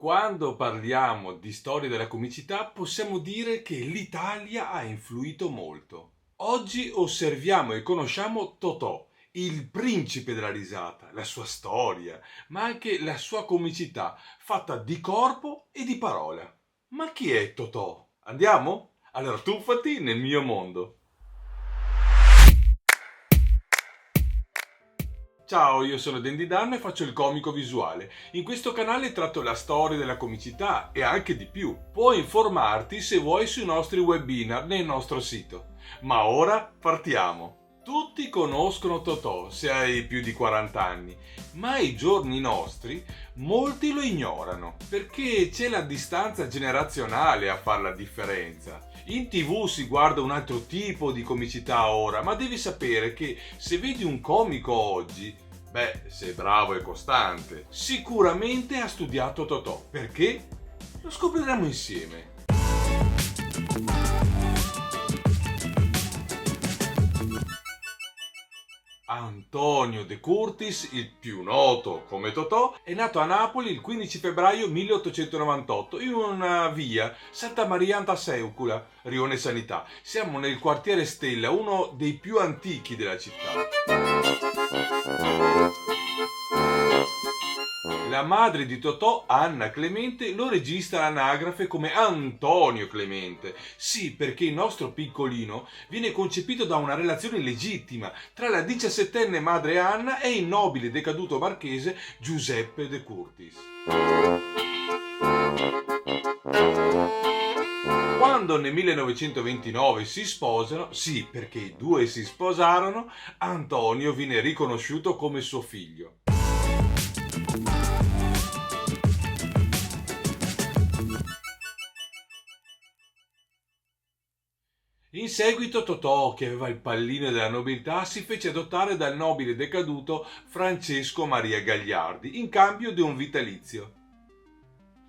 Quando parliamo di storia della comicità possiamo dire che l'Italia ha influito molto. Oggi osserviamo e conosciamo Totò, il principe della risata, la sua storia, ma anche la sua comicità, fatta di corpo e di parola. Ma chi è Totò? Andiamo? Allora tuffati nel mio mondo. Ciao, io sono Dandy Dan e faccio il comico visuale. In questo canale tratto la storia della comicità e anche di più. Puoi informarti se vuoi sui nostri webinar nel nostro sito. Ma ora partiamo. Tutti conoscono Totò se hai più di 40 anni, ma ai giorni nostri molti lo ignorano perché c'è la distanza generazionale a far la differenza. In TV si guarda un altro tipo di comicità ora, ma devi sapere che se vedi un comico oggi, se è bravo e costante, sicuramente ha studiato Totò. Perché? Lo scopriremo insieme. Antonio De Curtis, il più noto come Totò, è nato a Napoli il 15 febbraio 1898 in una via Santa Maria Antaseucula, Rione Sanità. Siamo nel quartiere Stella, uno dei più antichi della città. La madre di Totò, Anna Clemente, lo registra all'anagrafe come Antonio Clemente. Sì, perché il nostro piccolino viene concepito da una relazione legittima tra la 17enne madre Anna e il nobile decaduto marchese Giuseppe De Curtis. Quando nel 1929 si sposano, sì, perché i due si sposarono, Antonio viene riconosciuto come suo figlio. In seguito Totò, che aveva il pallino della nobiltà, si fece adottare dal nobile decaduto Francesco Maria Gagliardi in cambio di un vitalizio.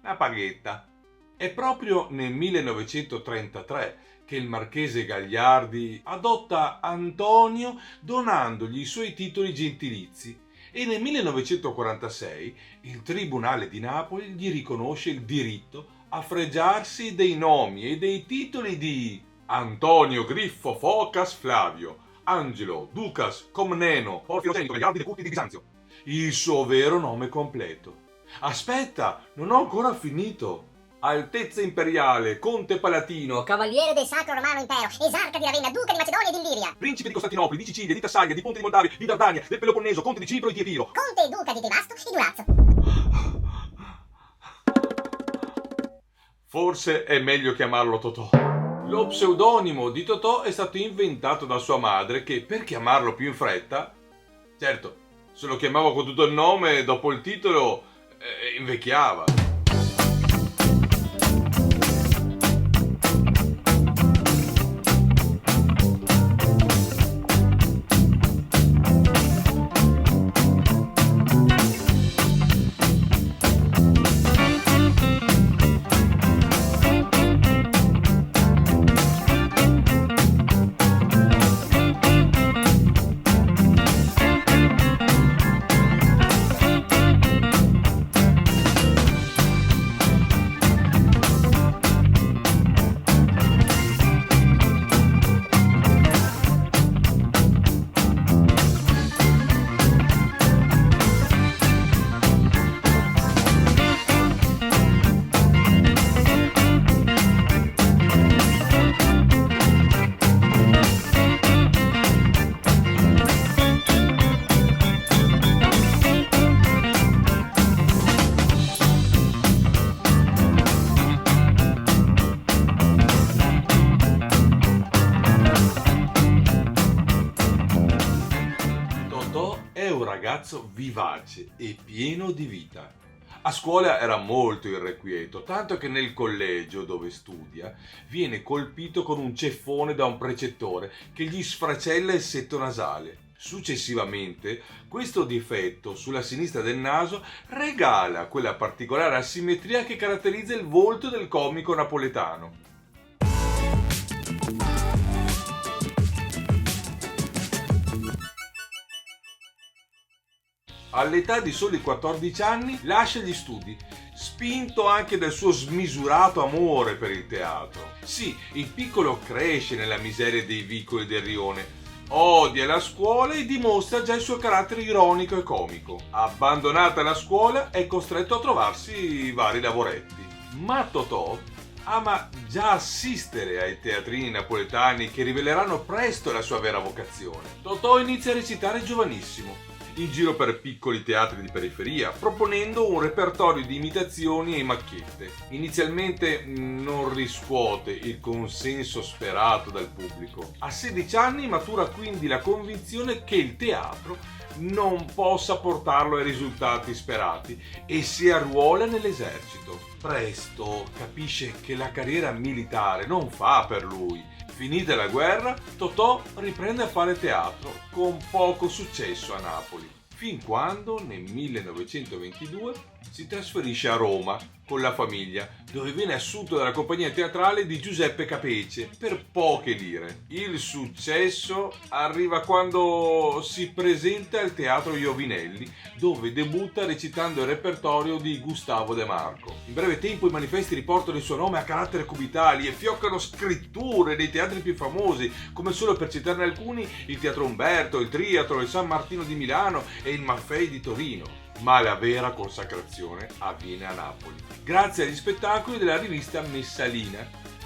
Una paghetta. È proprio nel 1933 che il marchese Gagliardi adotta Antonio donandogli i suoi titoli gentilizi e nel 1946 il Tribunale di Napoli gli riconosce il diritto a fregiarsi dei nomi e dei titoli di Antonio Griffo Focas Flavio, Angelo Ducas Comneno Porfirogenito Gagliardi De Curtis di Bisanzio, il suo vero nome completo. Aspetta, non ho ancora finito. Altezza imperiale, conte palatino, cavaliere del Sacro Romano Impero, esarca di Ravenna, duca di Macedonia e di Illiria, principe di Costantinopoli, di Sicilia, di Tassalia, di Ponte di Moldavia, di Dardania, del Peloponneso, conte di Cipro e di Epiro, conte e duca di Tebasto e Durazzo. Forse è meglio chiamarlo Totò. Lo pseudonimo di Totò è stato inventato da sua madre che, per chiamarlo più in fretta, certo, se lo chiamava con tutto il nome, dopo il titolo, invecchiava. È un ragazzo vivace e pieno di vita. A scuola era molto irrequieto, tanto che nel collegio dove studia viene colpito con un ceffone da un precettore che gli sfracella il setto nasale. Successivamente, questo difetto sulla sinistra del naso regala quella particolare asimmetria che caratterizza il volto del comico napoletano. All'età di soli 14 anni lascia gli studi, spinto anche dal suo smisurato amore per il teatro. Sì, il piccolo cresce nella miseria dei vicoli del rione, odia la scuola e dimostra già il suo carattere ironico e comico. Abbandonata la scuola, è costretto a trovarsi vari lavoretti. Ma Totò ama già assistere ai teatrini napoletani che riveleranno presto la sua vera vocazione. Totò inizia a recitare giovanissimo, in giro per piccoli teatri di periferia, proponendo un repertorio di imitazioni e macchiette. Inizialmente non riscuote il consenso sperato dal pubblico. A 16 anni matura quindi la convinzione che il teatro non possa portarlo ai risultati sperati e si arruola nell'esercito. Presto capisce che la carriera militare non fa per lui. Finita la guerra, Totò riprende a fare teatro con poco successo a Napoli, fin quando nel 1922 si trasferisce a Roma con la famiglia, dove viene assunto dalla compagnia teatrale di Giuseppe Capece per poche lire. Il successo arriva quando si presenta al Teatro Iovinelli, dove debutta recitando il repertorio di Gustavo De Marco. In breve tempo i manifesti riportano il suo nome a carattere cubitali e fioccano scritture dei teatri più famosi, come solo per citarne alcuni il Teatro Umberto, il Triatro, il San Martino di Milano e il Maffei di Torino. Ma la vera consacrazione avviene a Napoli, grazie agli spettacoli della rivista Messalina,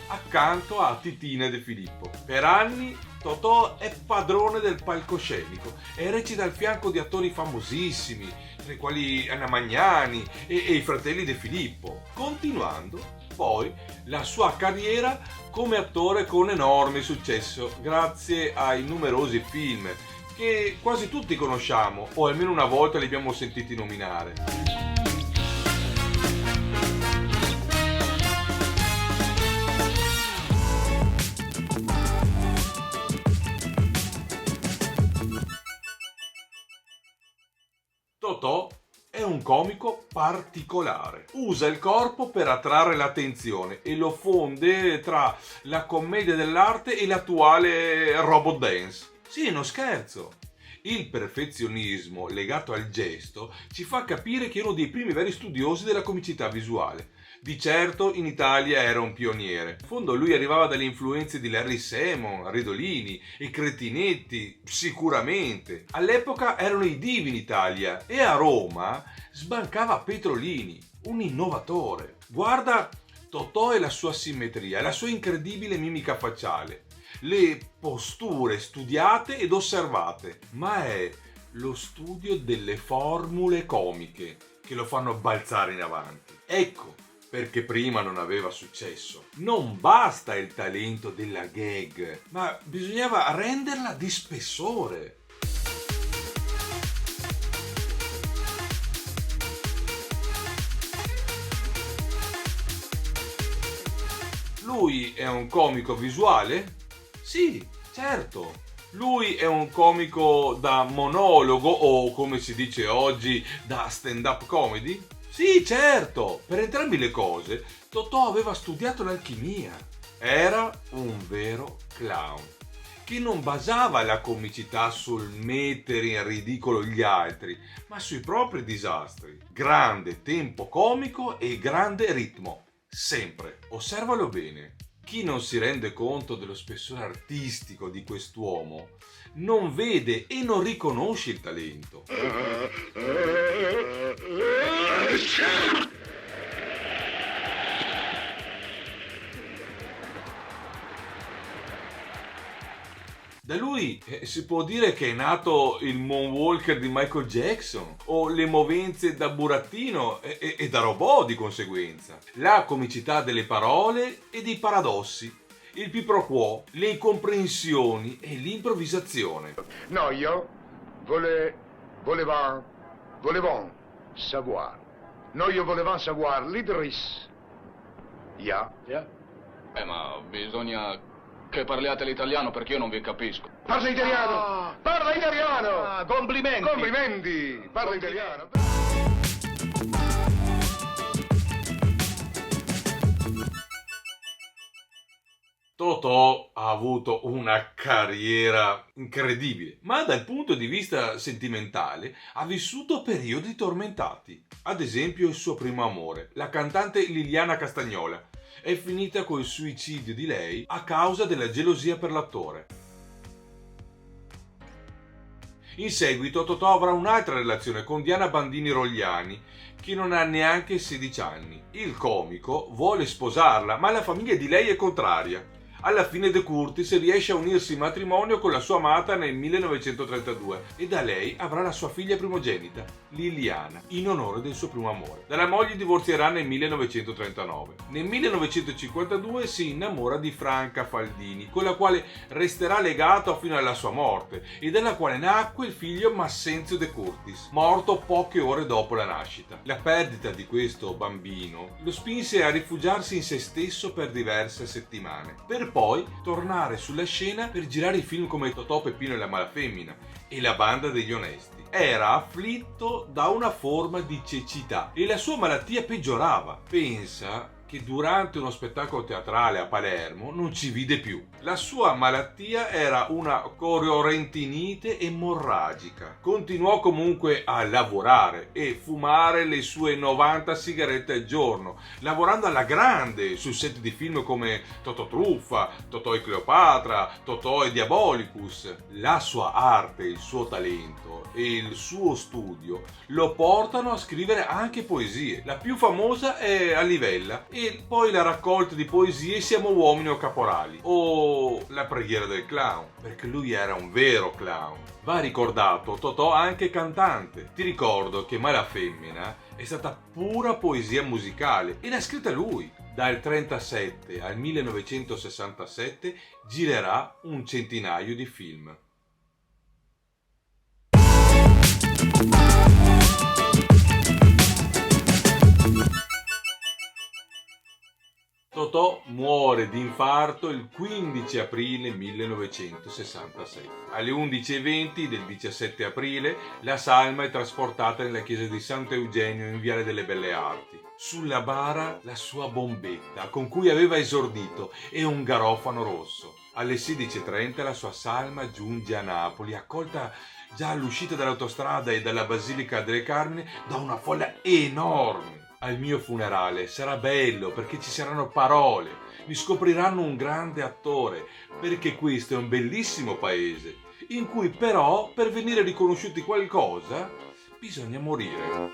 accanto a Titina De Filippo. Per anni Totò è padrone del palcoscenico e recita al fianco di attori famosissimi, tra i quali Anna Magnani e i fratelli De Filippo, continuando poi la sua carriera come attore con enorme successo, grazie ai numerosi film che quasi tutti conosciamo, o almeno una volta li abbiamo sentiti nominare. Totò è un comico particolare. Usa il corpo per attrarre l'attenzione e lo fonde tra la commedia dell'arte e l'attuale robot dance. Sì, non scherzo. Il perfezionismo legato al gesto ci fa capire che è uno dei primi veri studiosi della comicità visuale. Di certo in Italia era un pioniere. In fondo lui arrivava dalle influenze di Larry Semon, Ridolini e Cretinetti, sicuramente. All'epoca erano i divi in Italia e a Roma sbancava Petrolini, un innovatore. Guarda Totò e la sua simmetria, la sua incredibile mimica facciale, le posture studiate ed osservate, ma è lo studio delle formule comiche che lo fanno balzare in avanti. Ecco perché prima non aveva successo. Non basta il talento della gag, ma bisognava renderla di spessore. Lui è un comico visuale? Sì, certo. Lui è un comico da monologo o, come si dice oggi, da stand-up comedy? Sì, certo. Per entrambe le cose Totò aveva studiato l'alchimia. Era un vero clown che non basava la comicità sul mettere in ridicolo gli altri, ma sui propri disastri. Grande tempo comico e grande ritmo. Sempre. Osservalo bene. Chi non si rende conto dello spessore artistico di quest'uomo non vede e non riconosce il talento. Da lui si può dire che è nato il Moonwalker di Michael Jackson o le movenze da burattino e da robot di conseguenza. La comicità delle parole e dei paradossi, il quiproquo, quo, le incomprensioni e l'improvvisazione. No, io volevamo savoir. Noi volevamo savoir l'Idris. Ja. Yeah. Ma bisogna che parliate l'italiano perché io non vi capisco. Parla italiano! Ah. Parla italiano! Complimenti! Complimenti! Parla italiano! Totò ha avuto una carriera incredibile, ma dal punto di vista sentimentale ha vissuto periodi tormentati. Ad esempio il suo primo amore, la cantante Liliana Castagnola, è finita col suicidio di lei a causa della gelosia per l'attore. In seguito Totò avrà un'altra relazione con Diana Bandini Rogliani, che non ha neanche 16 anni. Il comico vuole sposarla, ma la famiglia di lei è contraria. Alla fine De Curtis riesce a unirsi in matrimonio con la sua amata nel 1932 e da lei avrà la sua figlia primogenita, Liliana, in onore del suo primo amore. Dalla moglie divorzierà nel 1939. Nel 1952 si innamora di Franca Faldini, con la quale resterà legato fino alla sua morte e dalla quale nacque il figlio Massenzio De Curtis, morto poche ore dopo la nascita. La perdita di questo bambino lo spinse a rifugiarsi in se stesso per diverse settimane, per poi tornare sulla scena per girare i film come Totò, Peppino e la Malafemmina e La banda degli onesti. Era afflitto da una forma di cecità e la sua malattia peggiorava. Pensa che durante uno spettacolo teatrale a Palermo non ci vide più. La sua malattia era una coriorentinite emorragica. Continuò comunque a lavorare e fumare le sue 90 sigarette al giorno, lavorando alla grande su set di film come Totò Truffa, Totò e Cleopatra, Totò e Diabolicus. La sua arte, il suo talento e il suo studio lo portano a scrivere anche poesie. La più famosa è A Livella e poi la raccolta di poesie Siamo uomini o caporali o La preghiera del clown, perché lui era un vero clown. Va ricordato Totò anche cantante. Ti ricordo che Malafemmina è stata pura poesia musicale e l'ha scritta lui. Dal 1937 al 1967 girerà un centinaio di film. Totò muore di infarto il 15 aprile 1966. Alle 11:20 del 17 aprile la salma è trasportata nella chiesa di Sant'Eugenio in Viale delle Belle Arti. Sulla bara la sua bombetta con cui aveva esordito e un garofano rosso. Alle 16:30 la sua salma giunge a Napoli, accolta già all'uscita dall'autostrada e dalla Basilica delle Carmine da una folla enorme. Al mio funerale sarà bello perché ci saranno parole, mi scopriranno un grande attore, perché questo è un bellissimo paese, in cui però per venire riconosciuti qualcosa bisogna morire.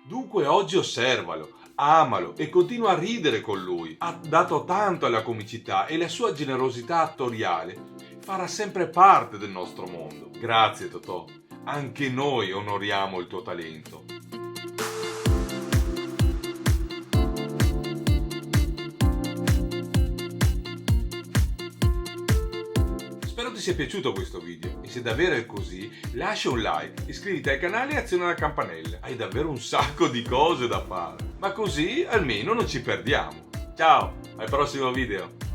Dunque oggi osservalo, amalo e continua a ridere con lui. Ha dato tanto alla comicità e la sua generosità attoriale farà sempre parte del nostro mondo. Grazie Totò. Anche noi onoriamo il tuo talento. Spero ti sia piaciuto questo video e se davvero è così lascia un like, iscriviti al canale e aziona la campanella. Hai davvero un sacco di cose da fare, ma così almeno non ci perdiamo. Ciao, al prossimo video!